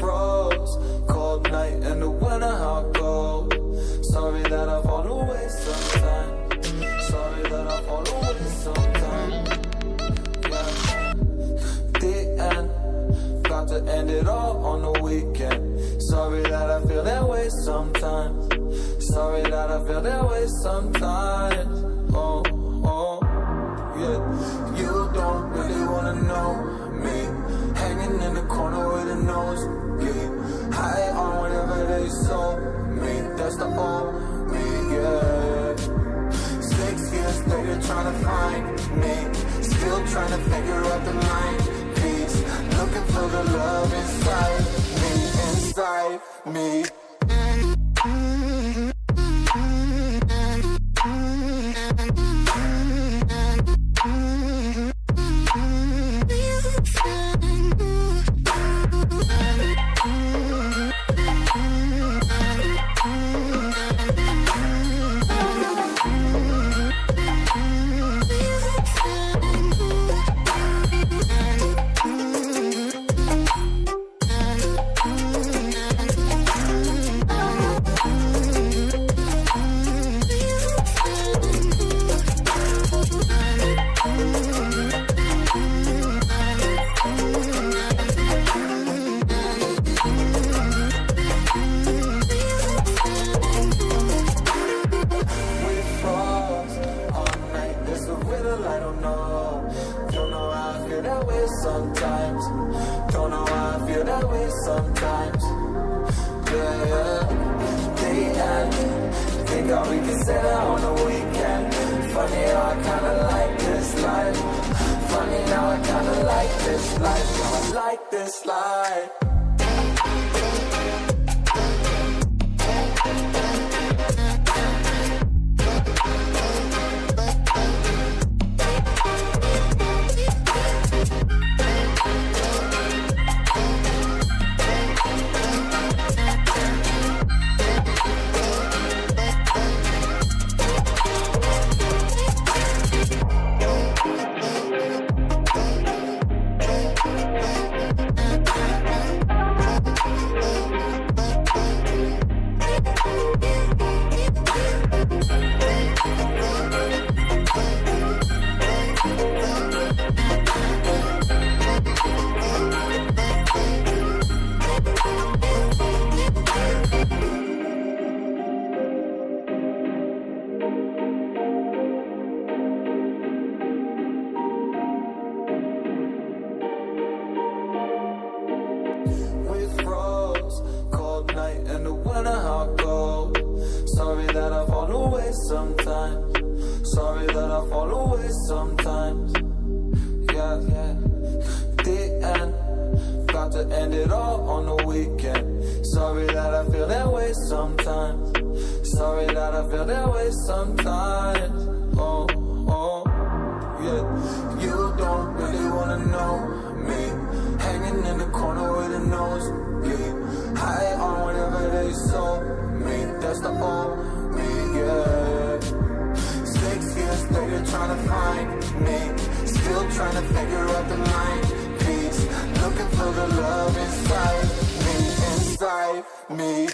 froze, cold night in the winter, how it goes. Sorry that I fall away sometimes. Sorry that I fall away sometimes. Yeah. The end, got to end it all on the weekend. Sorry that I feel that way sometimes. Sorry that I feel that way sometimes. Oh, oh, yeah. You don't really wanna know me. Hanging in the corner with a nosebleed. High on whatever they sold me. That's the old me, yeah. 6 years later trying to find me. Still trying to figure out the mind piece. Looking for the love inside me, inside me. Sometimes, don't know how I feel that way sometimes. Yeah, yeah. The end, think all we can say that on the weekend. Funny how I kinda like this life. Funny now I kinda like this life. Now I like this life. Sorry that I fall away sometimes. Sorry that I fall away sometimes. Yeah, yeah. The end, got to end it all on the weekend. Sorry that I feel that way sometimes. Sorry that I feel that way sometimes. Oh, oh, yeah. You don't really wanna know me. Hanging in the corner with a nosebleed. High on whatever they sold me. That's the old me, yeah. 6 years later trying to find me. Still trying to figure out the mind piece. Looking for the love inside me, inside me.